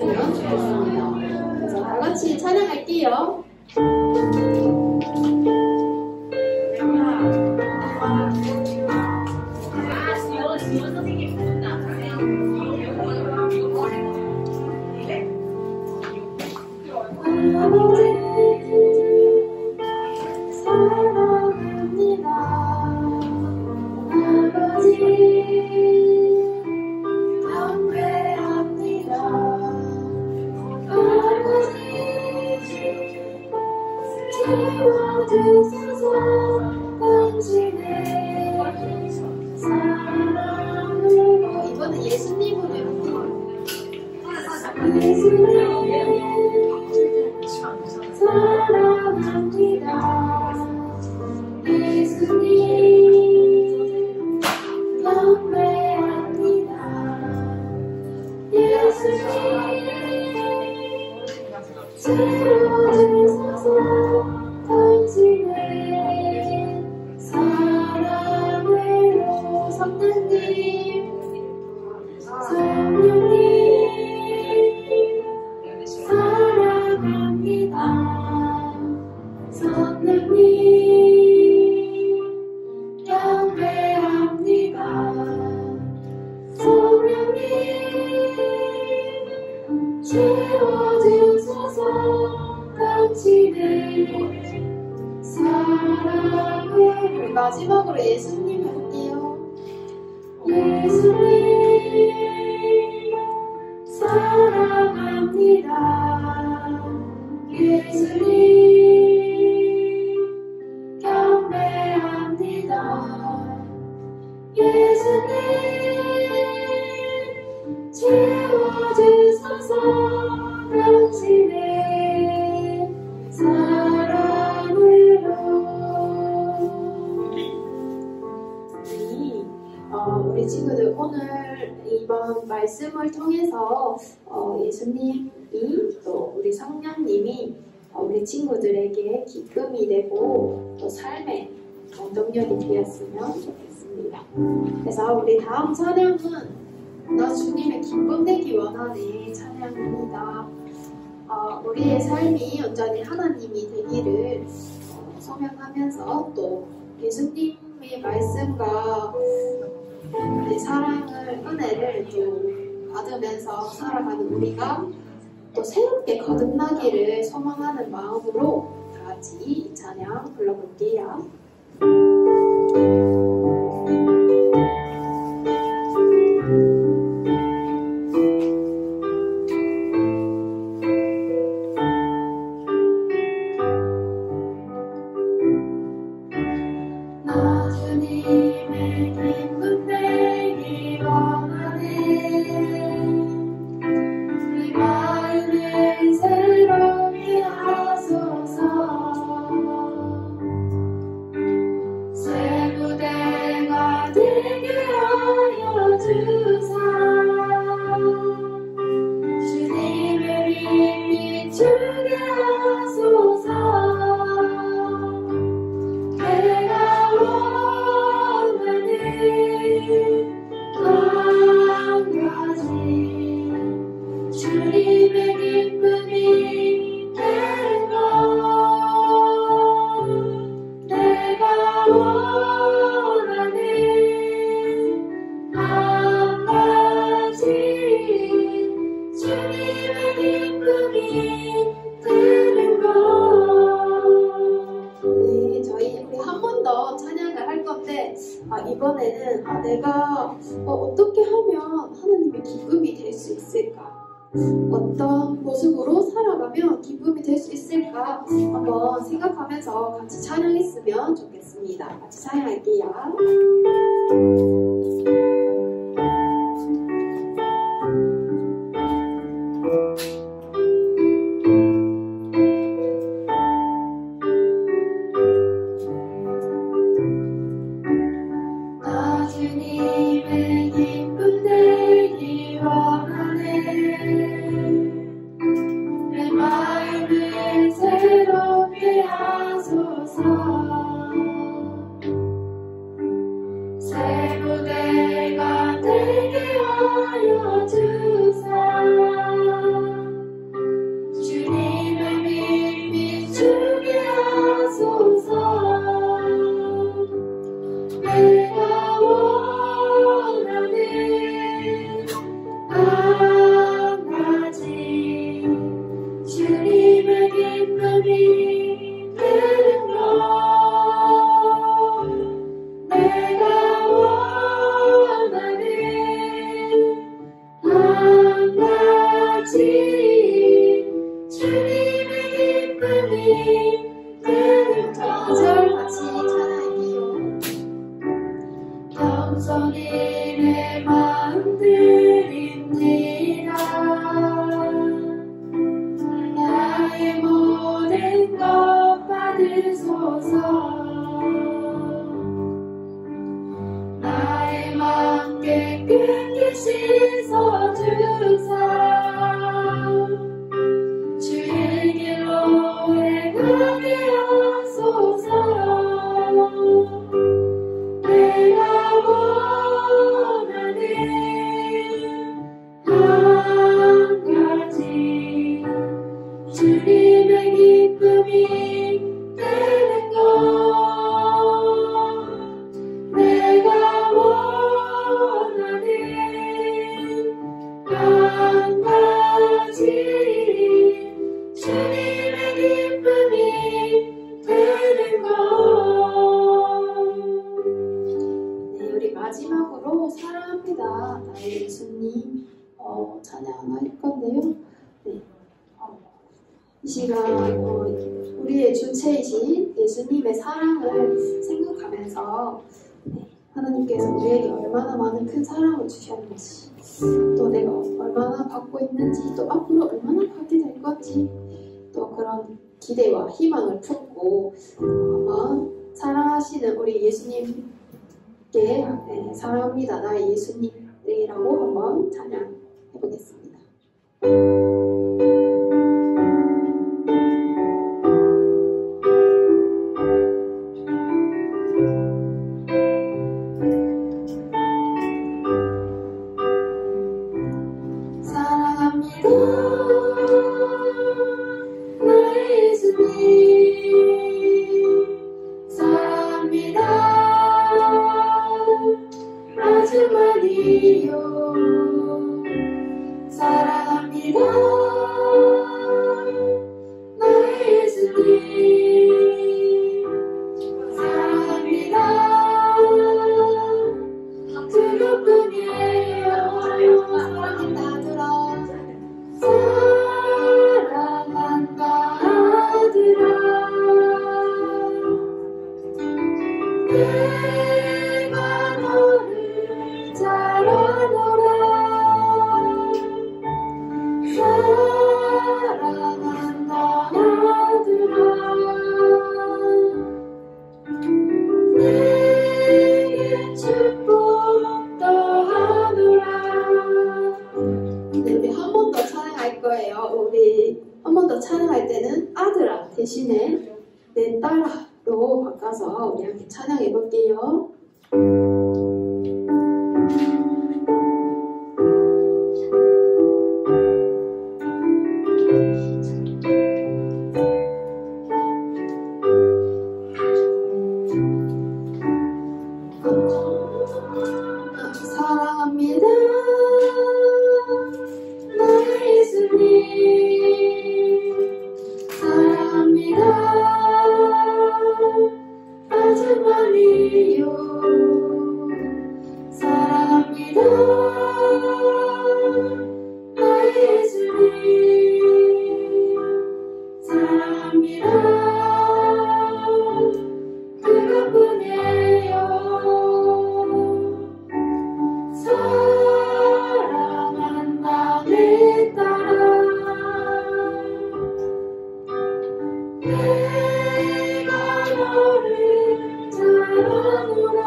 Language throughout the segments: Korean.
좋겠습니다. 그래서 다 같이 찬양할게요. 이번에 예수님으로 해볼게요. 사랑합니다. 예수님 경배합니다. 예수님 채워주소서. 당신의 사랑으로 성령님 사랑합니다. 성령님 경배합니다. 성령님 채워주소서. 당신의 사랑을 마지막으로 예수님 해볼게요. 예수님 사랑합니다. 예수님 경배합니다. 예수님 채워주소서. 당신의 사랑으로. 우리 친구들 오늘 이번 말씀을 통해서 예수님이 또 우리 성령님이 우리 친구들에게 기쁨이 되고 또 삶의 원동력이 되었으면 좋겠습니다. 그래서 우리 다음 찬양은 나 주님의 기쁨 되기 원하네 찬양입니다. 우리의 삶이 온전히 하나님이 되기를 소명하면서 또 예수님의 말씀과 사랑을, 은혜를 또 받으면서 살아가는 우리가 또 새롭게 거듭나기를 소망하는 마음으로 다 같이 이 찬양 불러볼게요. 이번에는 내가 어떻게 하면 하나님의 기쁨이 될 수 있을까? 어떤 모습으로 살아가면 기쁨이 될 수 있을까? 한번 생각하면서 같이 찬양했으면 좋겠습니다. 같이 찬양할게요. 새 무대가 이 시간 우리의 주체이신 예수님의 사랑을 생각하면서 하나님께서 우리에게 얼마나 많은 큰 사랑을 주셨는지, 또 내가 얼마나 받고 있는지, 또 앞으로 얼마나 받게 될 건지, 또 그런 기대와 희망을 품고 한번 사랑하시는 우리 예수님께 사랑합니다 나의 예수님이라고 한번 찬양해 보겠습니다. 대신에 내 딸아로 바꿔서 우리 함께 찬양해 볼게요. 사랑합니다 나의 예수님, 사랑합니다 아줌마리요, 사랑합니다 나의 예수님, 사랑합니다 그것뿐이에요. 사랑한다 내 딸아, 내가 너를 잘 아노라.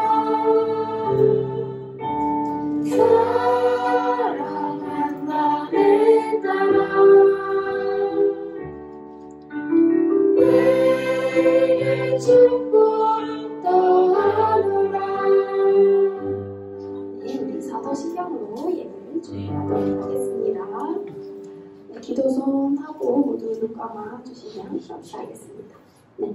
사랑한다 내 딸아, 내게 축복 더하노라. 네, 우리 사도신경으로 예배를 준비하도록 하겠습니다. 네, 기도손 하고 모두 눈 감아 주시면 감사하겠습니다. 네.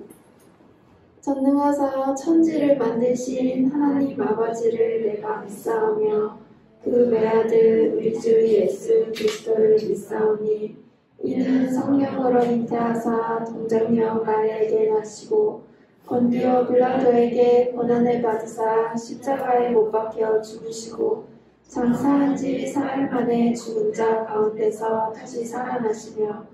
전능하사 천지를 만드신 하나님 아버지를 내가 믿사오며 그 외아들 우리 주 예수 그리스도를 믿사오니 이는 성령으로 잉태하사 동정녀 마리아에게 나시고 본디오 빌라도에게 고난을 받으사 십자가에 못 박혀 죽으시고 장사한 지 사흘 만에 죽은 자 가운데서 다시 살아나시며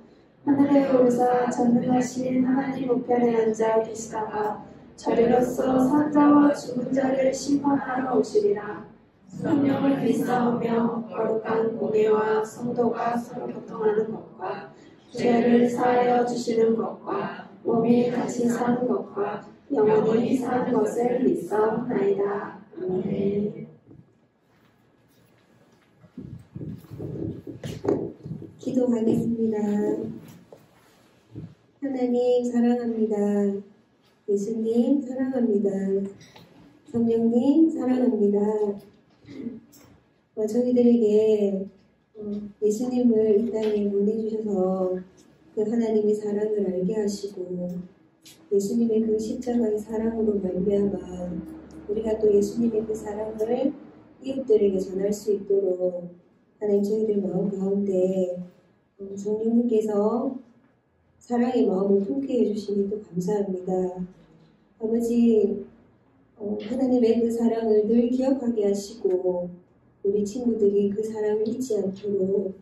하늘에 오르사 전능하신 하나님 우편에 앉아 계시다가 저리로서 산자와 죽은 자를 심판하러 오시리라. 성령을 믿사오며 거룩한 공예와 성도가 서로 교통하는 것과 죄를 사하여 주시는 것과 몸이 다시 사는 것과 영원히 사는 것을 믿사옵나이다. 아멘. 기도하겠습니다. 하나님 사랑합니다. 예수님 사랑합니다. 성령님 사랑합니다. 저희들에게 예수님을 이 땅에 보내주셔서 그 하나님의 사랑을 알게 하시고 예수님의 그 십자가의 사랑으로 말미암아 우리가 또 예수님의 그 사랑을 이웃들에게 전할 수 있도록 하나님 저희들 마음 가운데 성령님께서 사랑의 마음을 품게 해주시니 또 감사합니다. 아버지 하나님의 그 사랑을 늘 기억하게 하시고 우리 친구들이 그 사랑을 잊지 않도록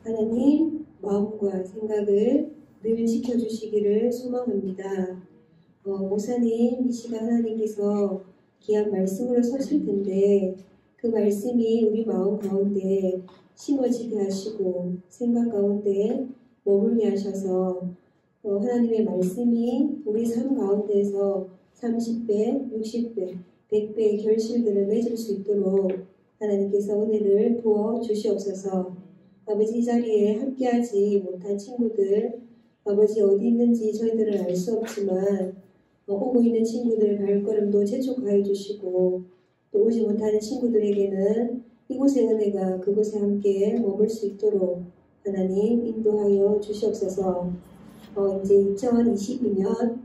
하나님 마음과 생각을 늘 지켜주시기를 소망합니다. 목사님, 이 시간 하나님께서 귀한 말씀으로 서실 텐데 그 말씀이 우리 마음 가운데 심어지게 하시고 생각 가운데 머물게 하셔서 하나님의 말씀이 우리 삶 가운데서 30배, 60배, 100배의 결실들을 맺을 수 있도록 하나님께서 은혜를 부어 주시옵소서. 아버지, 이 자리에 함께하지 못한 친구들, 아버지 어디 있는지 저희들은 알 수 없지만 오고 있는 친구들 발걸음도 재촉하여 주시고 또 오지 못하는 친구들에게는 이곳의 은혜가 그곳에 함께 머물 수 있도록 하나님 인도하여 주시옵소서. 이제 2022년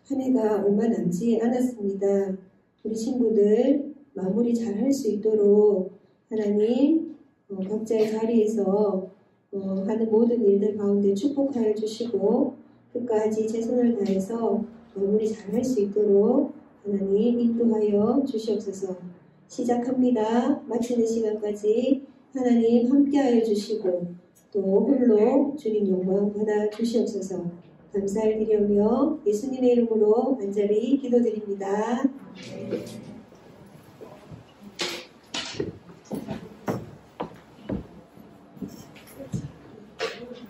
한 해가 얼마 남지 않았습니다. 우리 친구들 마무리 잘 할 수 있도록 하나님 각자의 자리에서 하는 모든 일들 가운데 축복하여 주시고 끝까지 최선을 다해서 마무리 잘 할 수 있도록 하나님 인도하여 주시옵소서. 시작합니다. 마치는 시간까지 하나님 함께하여 주시고 또 홀로 주님 영광 받아 주시옵소서. 감사를 드리며 예수님의 이름으로 간절히 기도드립니다.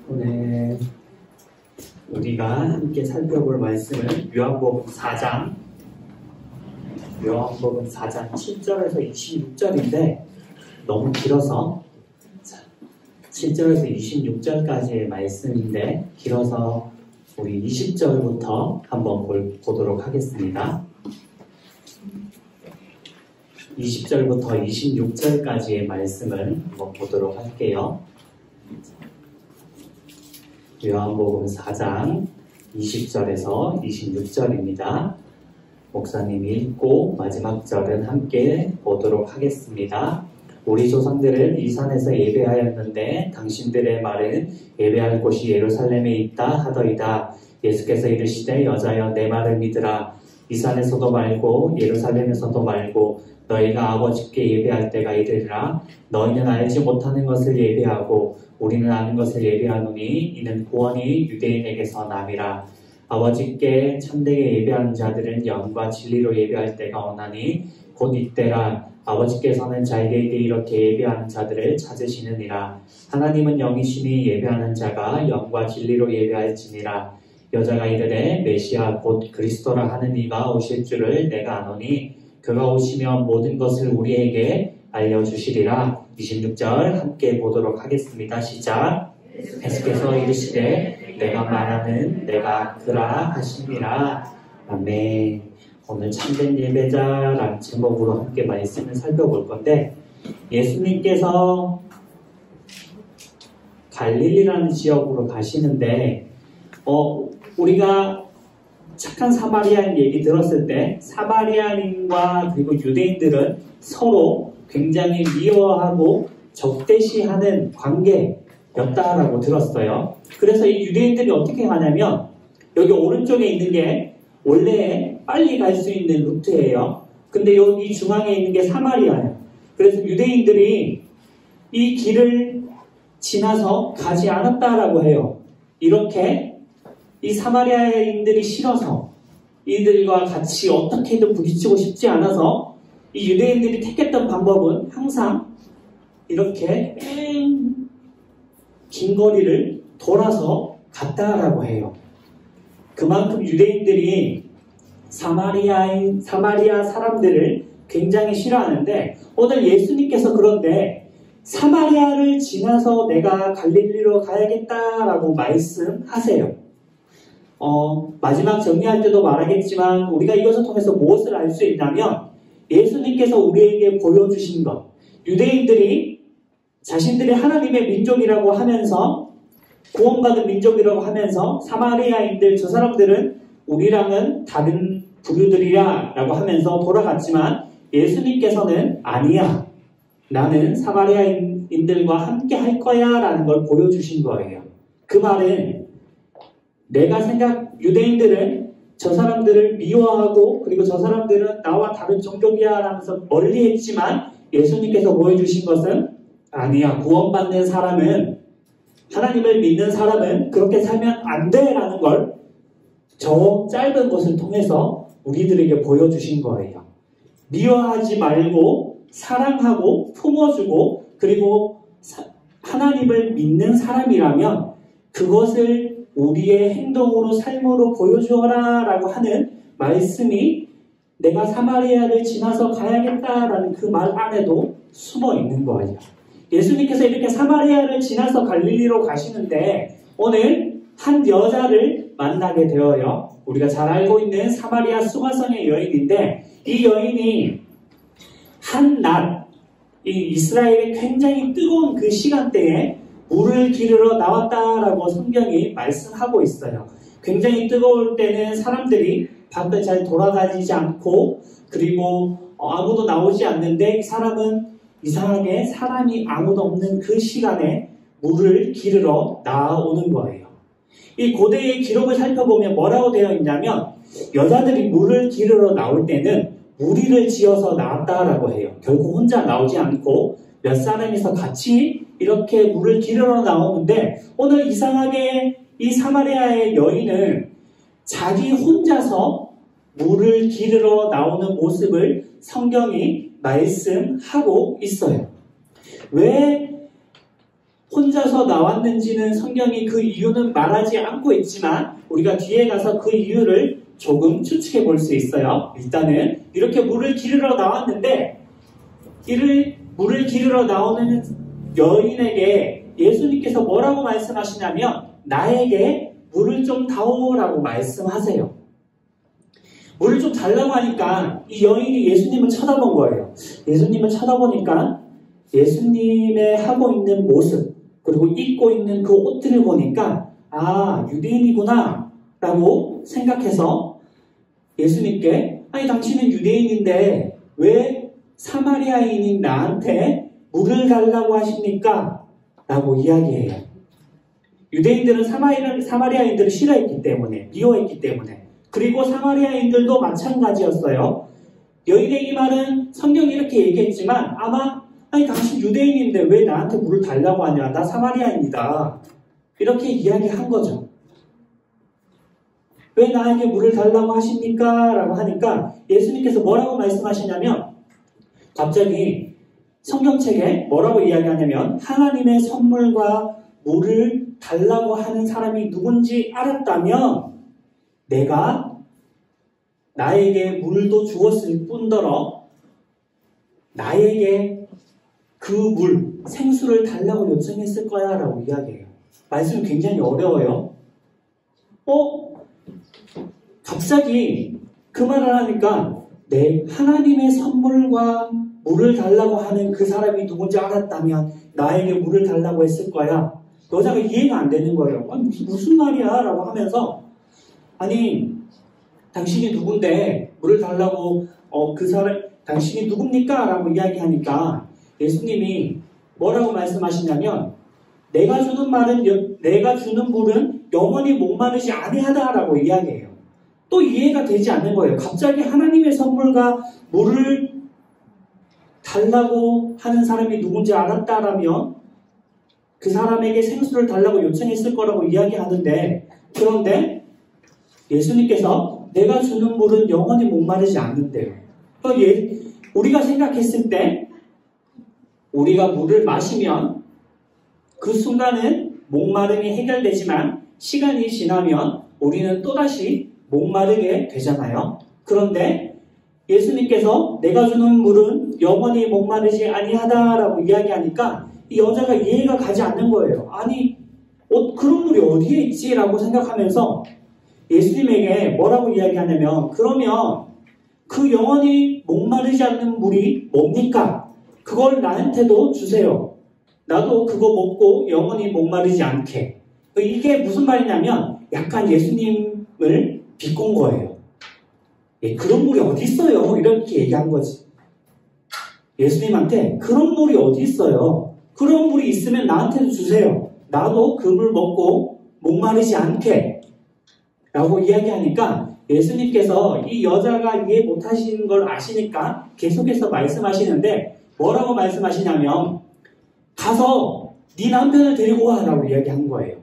오늘 우리가 함께 살펴볼 말씀은 요한복음 4장 7절에서 26절인데 너무 길어서 7절에서 26절까지의 말씀인데 길어서 우리 20절부터 한번 보도록 하겠습니다. 20절부터 26절까지의 말씀을 한번 보도록 할게요. 요한복음 4장 20절에서 26절입니다. 목사님이 읽고 마지막 절은 함께 보도록 하겠습니다. 우리 조상들은 이 산에서 예배하였는데 당신들의 말은 예배할 곳이 예루살렘에 있다 하더이다. 예수께서 이르시되 여자여 내 말을 믿으라. 이 산에서도 말고 예루살렘에서도 말고 너희가 아버지께 예배할 때가 이르리라. 너희는 알지 못하는 것을 예배하고 우리는 아는 것을 예배하노니 이는 구원이 유대인에게서 남이라. 아버지께 참되게 예배하는 자들은 영과 진리로 예배할 때가 오나니 곧 이때라. 아버지께서는 자기에게 이렇게 예배하는 자들을 찾으시느니라. 하나님은 영이시니 예배하는 자가 영과 진리로 예배할지니라. 여자가 이르되 메시아 곧 그리스도라 하는 이가 오실 줄을 내가 아노니 그가 오시면 모든 것을 우리에게 알려주시리라. 26절 함께 보도록 하겠습니다. 시작. 예수께서 이르시되 내가 말하는 내가 그라 하시니라. 아멘. 오늘 참된 예배자라는 제목으로 함께 말씀을 살펴볼 건데 예수님께서 갈릴리라는 지역으로 가시는데 우리가 착한 사마리아인 얘기 들었을 때 사마리아인과 그리고 유대인들은 서로 굉장히 미워하고 적대시하는 관계였다라고 들었어요. 그래서 이 유대인들이 어떻게 하냐면 여기 오른쪽에 있는 게 원래 빨리 갈 수 있는 루트예요. 근데 여기 중앙에 있는 게 사마리아예요. 그래서 유대인들이 이 길을 지나서 가지 않았다라고 해요. 이렇게 이 사마리아인들이 싫어서 이들과 같이 어떻게든 부딪히고 싶지 않아서 이 유대인들이 택했던 방법은 항상 이렇게 긴 거리를 돌아서 갔다라고 해요. 그만큼 유대인들이 사마리아 사람들을 굉장히 싫어하는데 오늘 예수님께서 그런데 사마리아를 지나서 내가 갈릴리로 가야겠다라고 말씀하세요. 마지막 정리할 때도 말하겠지만 우리가 이것을 통해서 무엇을 알 수 있냐면 예수님께서 우리에게 보여주신 것, 유대인들이 자신들이 하나님의 민족이라고 하면서 구원받은 민족이라고 하면서 사마리아인들 저 사람들은 우리랑은 다른 부류들이야 라고 하면서 돌아갔지만 예수님께서는 아니야, 나는 사마리아인들과 함께 할 거야 라는 걸 보여주신 거예요. 그 말은 유대인들은 저 사람들을 미워하고 그리고 저 사람들은 나와 다른 종족이야 라면서 멀리했지만 예수님께서 보여주신 것은 아니야, 구원받는 사람은 하나님을 믿는 사람은 그렇게 살면 안 돼라는 걸 저 짧은 것을 통해서 우리들에게 보여주신 거예요. 미워하지 말고 사랑하고 품어주고 그리고 하나님을 믿는 사람이라면 그것을 우리의 행동으로 삶으로 보여주어라 라고 하는 말씀이 내가 사마리아를 지나서 가야겠다라는 그 말 안에도 숨어 있는 거예요. 예수님께서 이렇게 사마리아를 지나서 갈릴리로 가시는데 오늘 한 여자를 만나게 되어요. 우리가 잘 알고 있는 사마리아 수가성의 여인인데 이 여인이 한 낮, 이 이스라엘의 굉장히 뜨거운 그 시간대에 물을 기르러 나왔다라고 성경이 말씀하고 있어요. 굉장히 뜨거울 때는 사람들이 밖을 잘 돌아다니지 않고 그리고 아무도 나오지 않는데 이 사람은 이상하게 사람이 아무도 없는 그 시간에 물을 기르러 나오는 거예요. 이 고대의 기록을 살펴보면 뭐라고 되어 있냐면 여자들이 물을 기르러 나올 때는 무리를 지어서 나왔다라고 해요. 결국 혼자 나오지 않고 몇 사람이서 같이 이렇게 물을 기르러 나오는데 오늘 이상하게 이 사마리아의 여인은 자기 혼자서 물을 기르러 나오는 모습을 성경이 말씀하고 있어요. 왜 혼자서 나왔는지는 성경이 그 이유는 말하지 않고 있지만 우리가 뒤에 가서 그 이유를 조금 추측해 볼 수 있어요. 일단은 이렇게 물을 기르러 나왔는데 물을 기르러 나오는 여인에게 예수님께서 뭐라고 말씀하시냐면 나에게 물을 좀 다오라고 말씀하세요. 물을 좀 달라고 하니까 이 여인이 예수님을 쳐다본 거예요. 예수님을 쳐다보니까 예수님의 하고 있는 모습 그리고 입고 있는 그 옷들을 보니까 아 유대인이구나 라고 생각해서 예수님께 아니 당신은 유대인인데 왜 사마리아인인 나한테 물을 달라고 하십니까? 라고 이야기해요. 유대인들은 사마리아인들을 싫어했기 때문에 미워했기 때문에 그리고 사마리아인들도 마찬가지였어요. 여인의 이 말은 성경이 이렇게 얘기했지만 아마 아니 당신 유대인인데 왜 나한테 물을 달라고 하냐 나 사마리아인이다 이렇게 이야기한 거죠. 왜 나에게 물을 달라고 하십니까? 라고 하니까 예수님께서 뭐라고 말씀하시냐면 갑자기 성경책에 뭐라고 이야기하냐면 하나님의 선물과 물을 달라고 하는 사람이 누군지 알았다면 내가 나에게 물도 주었을 뿐더러 나에게 그 물, 생수를 달라고 요청했을 거야 라고 이야기해요. 말씀이 굉장히 어려워요. 갑자기 그 말을 하니까 하나님의 선물과 물을 달라고 하는 그 사람이 누군지 알았다면 나에게 물을 달라고 했을 거야. 여자가 이해가 안 되는 거예요. 아니 무슨 말이야? 라고 하면서 아니 당신이 누군데 물을 달라고 그 사람 당신이 누굽니까? 라고 이야기하니까 예수님이 뭐라고 말씀하시냐면 내가 주는 물은 영원히 목마르지 아니하다라고 이야기해요. 또 이해가 되지 않는 거예요. 갑자기 하나님의 선물과 물을 달라고 하는 사람이 누군지 알았다라면 그 사람에게 생수를 달라고 요청했을 거라고 이야기하는데 그런데 예수님께서 내가 주는 물은 영원히 목마르지 않는데요. 우리가 생각했을 때 우리가 물을 마시면 그 순간은 목마름이 해결되지만 시간이 지나면 우리는 또다시 목마르게 되잖아요. 그런데 예수님께서 내가 주는 물은 영원히 목마르지 아니하다라고 이야기하니까 이 여자가 이해가 가지 않는 거예요. 아니 그런 물이 어디에 있지? 라고 생각하면서 예수님에게 뭐라고 이야기하냐면 그러면 그 영원히 목마르지 않는 물이 뭡니까? 그걸 나한테도 주세요. 나도 그거 먹고 영원히 목마르지 않게. 이게 무슨 말이냐면 약간 예수님을 비꼰 거예요. 그런 물이 어디 있어요? 이렇게 얘기한 거지. 예수님한테 그런 물이 어디 있어요? 그런 물이 있으면 나한테도 주세요. 나도 그 물 먹고 목마르지 않게. 라고 이야기하니까 예수님께서 이 여자가 이해 못하시는 걸 아시니까 계속해서 말씀하시는데 뭐라고 말씀하시냐면 가서 네 남편을 데리고 와라고 이야기한 거예요.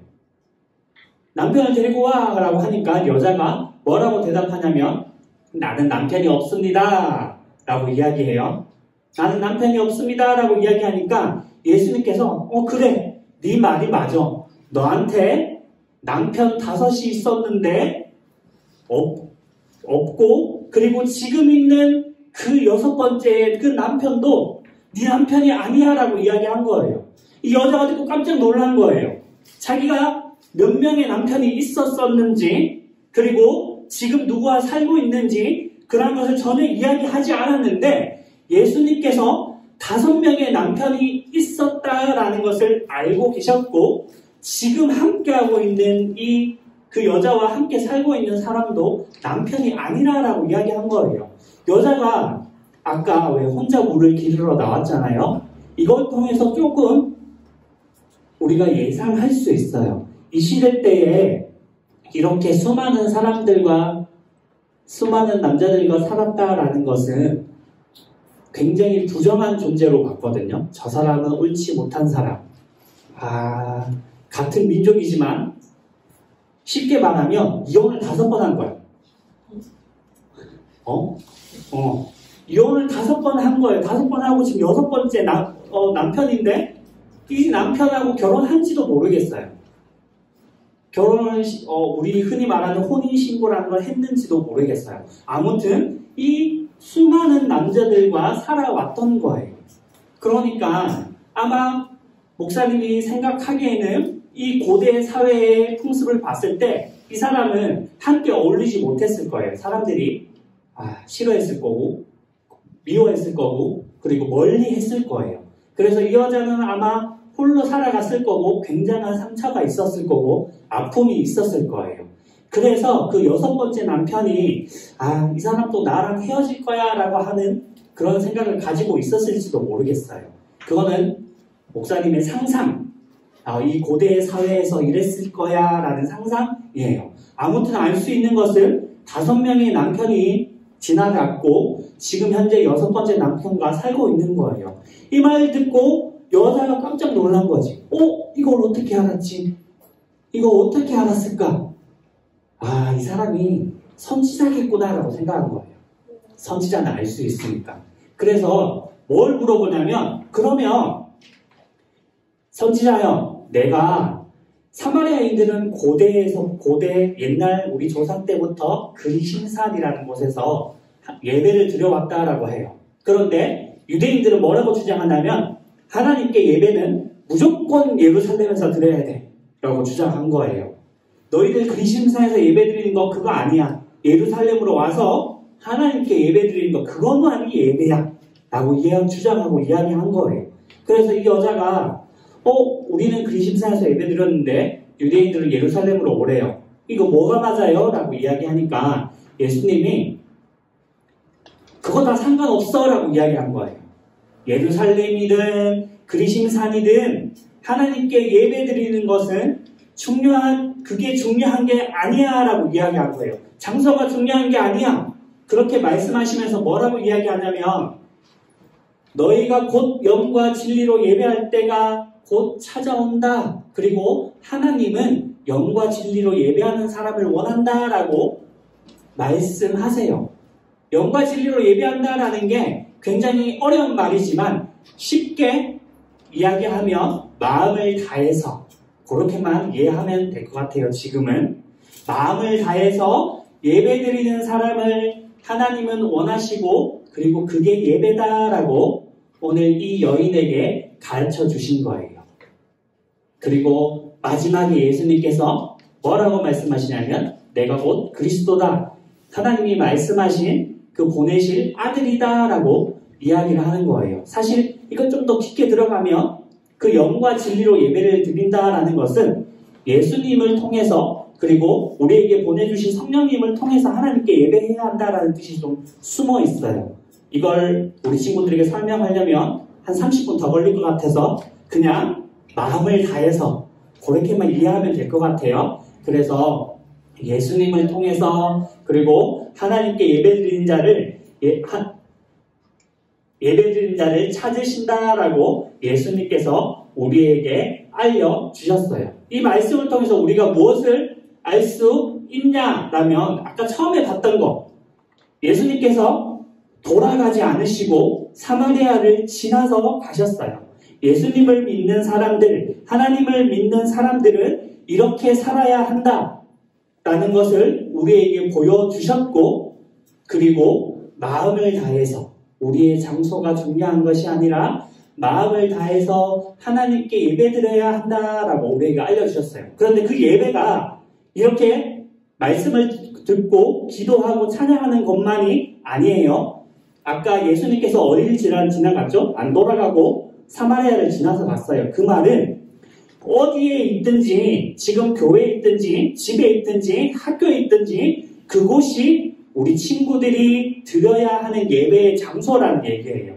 남편을 데리고 와라고 하니까 여자가 뭐라고 대답하냐면 나는 남편이 없습니다 라고 이야기해요. 나는 남편이 없습니다 라고 이야기하니까 예수님께서 그래 네 말이 맞아. 너한테 남편 5이 있었는데 없고 그리고 지금 있는 그 6번째 그 남편도 네 남편이 아니야 라고 이야기한 거예요. 이 여자가 듣고 깜짝 놀란 거예요. 자기가 몇 명의 남편이 있었었는지 그리고 지금 누구와 살고 있는지 그런 것을 전혀 이야기하지 않았는데 예수님께서 5명의 남편이 있었다라는 것을 알고 계셨고 지금 함께하고 있는 그 여자와 함께 살고 있는 사람도 남편이 아니라라고 이야기한 거예요. 여자가 아까 왜 혼자 물을 기르러 나왔잖아요. 이걸 통해서 조금 우리가 예상할 수 있어요. 이 시대 때에 이렇게 수많은 사람들과 수많은 남자들과 살았다라는 것은 굉장히 부정한 존재로 봤거든요. 저 사람은 옳지 못한 사람. 같은 민족이지만 쉽게 말하면 이혼을 5번 한 거야. 이혼을 5번 한 거예요. 5번 하고 지금 6번째 남편인데 이 남편하고 결혼한지도 모르겠어요. 결혼을 우리 흔히 말하는 혼인신고라는 걸 했는지도 모르겠어요. 아무튼 이 수많은 남자들과 살아왔던 거예요. 그러니까 아마 목사님이 생각하기에는 이 고대 사회의 풍습을 봤을 때 이 사람은 함께 어울리지 못했을 거예요. 사람들이 싫어했을 거고 미워했을 거고 그리고 멀리 했을 거예요. 그래서 이 여자는 아마 홀로 살아갔을 거고 굉장한 상처가 있었을 거고 아픔이 있었을 거예요. 그래서 그 6번째 남편이 이 사람도 나랑 헤어질 거야 라고 하는 그런 생각을 가지고 있었을지도 모르겠어요. 그거는 목사님의 상상, 이 고대 사회에서 이랬을 거야 라는 상상이에요. 아무튼 알 수 있는 것은 5명의 남편이 지나갔고 지금 현재 6번째 남편과 살고 있는 거예요. 이 말 듣고 여자가 깜짝 놀란 거지. 이걸 어떻게 알았지? 이거 어떻게 알았을까? 이 사람이 선지자겠구나라고 생각한 거예요. 선지자는 알 수 있으니까. 그래서 뭘 물어보냐면 그러면 선지자요, 내가 사마리아인들은 고대 옛날 우리 조상 때부터 그리심산이라는 곳에서 예배를 드려왔다라고 해요. 그런데 유대인들은 뭐라고 주장하냐면 하나님께 예배는 무조건 예루살렘에서 드려야 돼 라고 주장한 거예요. 너희들 그리심산에서 예배 드리는 거 그거 아니야. 예루살렘으로 와서 하나님께 예배 드리는 거 그것만이 예배야 라고 주장하고 이야기한 거예요. 그래서 이 여자가 우리는 그리심산에서 예배 드렸는데 유대인들은 예루살렘으로 오래요. 이거 뭐가 맞아요? 라고 이야기하니까 예수님이 그거 다 상관없어 라고 이야기한 거예요. 예루살렘이든 그리심산이든 하나님께 예배 드리는 것은 그게 중요한 게 아니야 라고 이야기한 거예요. 장소가 중요한 게 아니야. 그렇게 말씀하시면서 뭐라고 이야기하냐면 너희가 곧 영과 진리로 예배할 때가 곧 찾아온다. 그리고 하나님은 영과 진리로 예배하는 사람을 원한다라고 말씀하세요. 영과 진리로 예배한다라는 게 굉장히 어려운 말이지만 쉽게 이야기하면 마음을 다해서 그렇게만 이해하면 될 것 같아요. 지금은 마음을 다해서 예배드리는 사람을 하나님은 원하시고 그리고 그게 예배다라고 오늘 이 여인에게 가르쳐 주신 거예요. 그리고 마지막에 예수님께서 뭐라고 말씀하시냐면 내가 곧 그리스도다. 하나님이 말씀하신 그 보내실 아들이다 라고 이야기를 하는 거예요. 사실 이건 좀 더 깊게 들어가면 그 영과 진리로 예배를 드린다라는 것은 예수님을 통해서 그리고 우리에게 보내주신 성령님을 통해서 하나님께 예배해야 한다라는 뜻이 좀 숨어 있어요. 이걸 우리 친구들에게 설명하려면 한 30분 더 걸릴 것 같아서 그냥 마음을 다해서 그렇게만 이해하면 될 것 같아요. 그래서 예수님을 통해서 그리고 하나님께 예배드리는 자를 찾으신다라고 예수님께서 우리에게 알려주셨어요. 이 말씀을 통해서 우리가 무엇을 알 수 있냐라면 아까 처음에 봤던 거, 예수님께서 돌아가지 않으시고 사마리아를 지나서 가셨어요. 예수님을 믿는 사람들, 하나님을 믿는 사람들은 이렇게 살아야 한다라는 것을 우리에게 보여주셨고, 그리고 마음을 다해서, 우리의 장소가 중요한 것이 아니라 마음을 다해서 하나님께 예배드려야 한다라고 우리에게 알려주셨어요. 그런데 그 예배가 이렇게 말씀을 듣고 기도하고 찬양하는 것만이 아니에요. 아까 예수님께서 어디를 지나갔죠? 안 돌아가고 사마리아를 지나서 갔어요. 그 말은 어디에 있든지, 지금 교회에 있든지, 집에 있든지, 학교에 있든지 그곳이 우리 친구들이 드려야 하는 예배의 장소라는 얘기예요.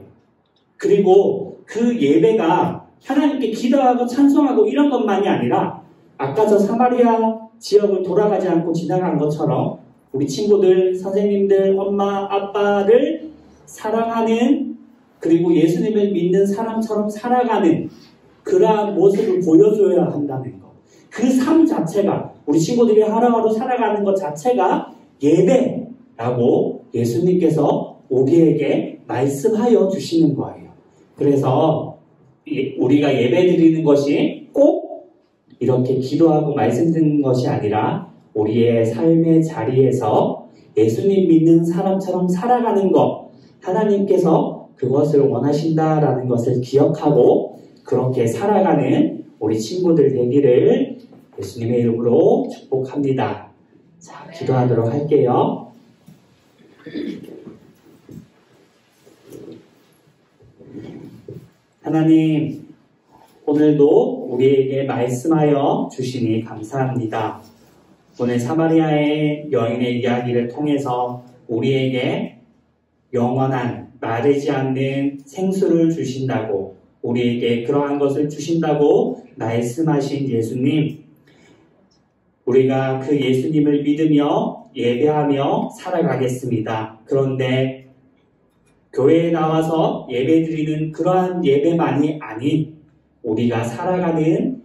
그리고 그 예배가 하나님께 기도하고 찬송하고 이런 것만이 아니라 아까 저 사마리아 지역을 돌아가지 않고 지나간 것처럼 우리 친구들, 선생님들, 엄마, 아빠를 사랑하는, 그리고 예수님을 믿는 사람처럼 살아가는 그러한 모습을 보여줘야 한다는 것. 그 삶 자체가, 우리 친구들이 하루하루 살아가는 것 자체가 예배라고 예수님께서 우리에게 말씀하여 주시는 거예요. 그래서 우리가 예배 드리는 것이 꼭 이렇게 기도하고 말씀 듣는 것이 아니라 우리의 삶의 자리에서 예수님 믿는 사람처럼 살아가는 것, 하나님께서 그것을 원하신다라는 것을 기억하고 그렇게 살아가는 우리 친구들 되기를 예수님의 이름으로 축복합니다. 자, 기도하도록 할게요. 하나님, 오늘도 우리에게 말씀하여 주시니 감사합니다. 오늘 사마리아의 여인의 이야기를 통해서 우리에게 영원한 마르지 않는 생수를 주신다고, 우리에게 그러한 것을 주신다고 말씀하신 예수님, 우리가 그 예수님을 믿으며 예배하며 살아가겠습니다. 그런데 교회에 나와서 예배드리는 그러한 예배만이 아닌 우리가 살아가는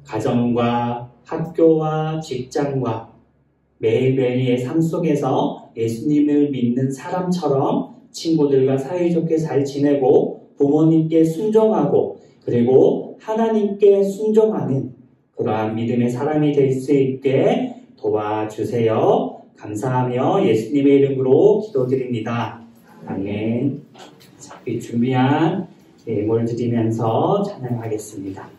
가정과 학교와 직장과 매일매일의 삶 속에서 예수님을 믿는 사람처럼 친구들과 사이좋게 잘 지내고 부모님께 순종하고 그리고 하나님께 순종하는 그러한 믿음의 사람이 될 수 있게 도와주세요. 감사하며 예수님의 이름으로 기도드립니다. 아멘. 자, 이 준비한 예물 드리면서 찬양하겠습니다.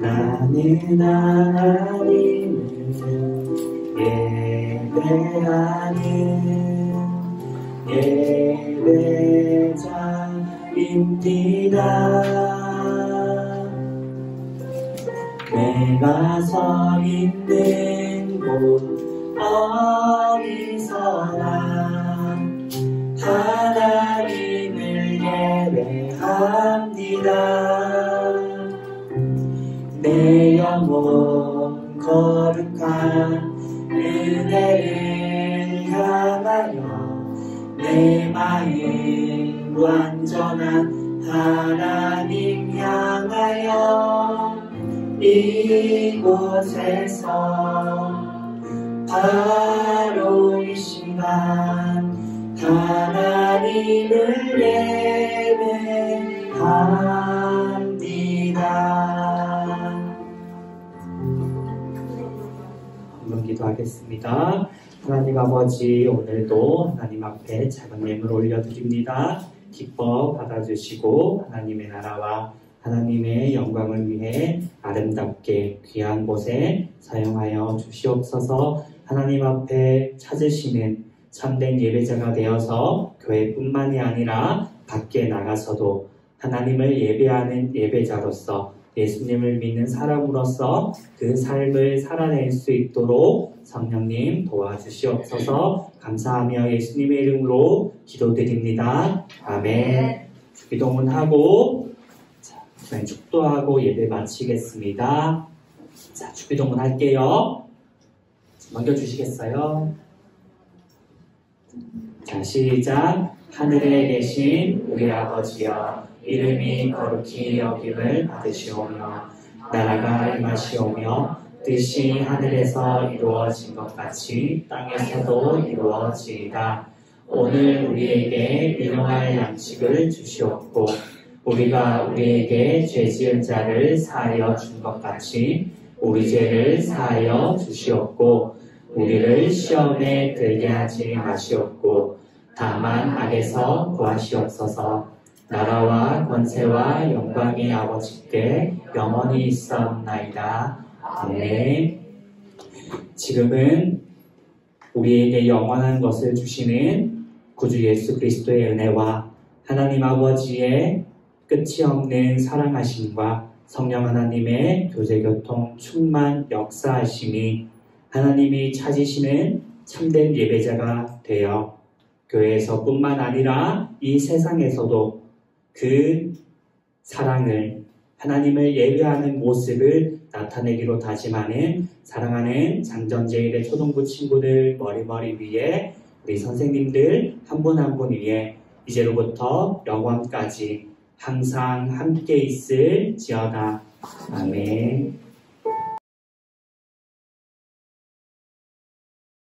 나는 하나님을 예배하는 예배자입니다. 내가 서 있는 곳 어디서나 하나님을 예배합니다. 내 영혼 거룩한 은혜를 향하여 내 마음 완전한 하나님 향하여 이곳에서 바로 이 시간 하나님을 예배합니다. 한번 기도하겠습니다. 하나님 아버지, 오늘도 하나님 앞에 작은 예물 올려드립니다. 기뻐 받아주시고 하나님의 나라와 하나님의 영광을 위해 아름답게 귀한 곳에 사용하여 주시옵소서. 하나님 앞에 찾으시는 참된 예배자가 되어서 교회뿐만이 아니라 밖에 나가서도 하나님을 예배하는 예배자로서 예수님을 믿는 사람으로서 그 삶을 살아낼 수 있도록 성령님 도와주시옵소서. 감사하며 예수님의 이름으로 기도드립니다. 아멘. 주기도문하고 저희 축도하고 예배 마치겠습니다. 자, 주기도문 할게요. 넘겨주시겠어요? 자, 시작. 하늘에 계신 우리 아버지여, 이름이 거룩히 여김을 받으시오며 나라가 임하시오며 뜻이 하늘에서 이루어진 것 같이 땅에서도 이루어지이다. 오늘 우리에게 일용할 양식을 주시옵고 우리가 우리에게 죄 지은 자를 사하여 준 것 같이 우리 죄를 사하여 주시옵고 우리를 시험에 들게 하지 마시옵고 다만 악에서 구하시옵소서. 나라와 권세와 영광의 아버지께 영원히 있사옵나이다. 아멘. 지금은 우리에게 영원한 것을 주시는 구주 예수 그리스도의 은혜와 하나님 아버지의 끝이 없는 사랑하심과 성령 하나님의 교제교통 충만 역사하심이 하나님이 찾으시는 참된 예배자가 되어 교회에서뿐만 아니라 이 세상에서도 그 사랑을 하나님을 예배하는 모습을 나타내기로 다짐하는 사랑하는 장전제일의 초등부 친구들 머리머리 위에 우리 선생님들 한 분 한 분 위에 이제로부터 영원까지 항상 함께 있을지어다. 아멘.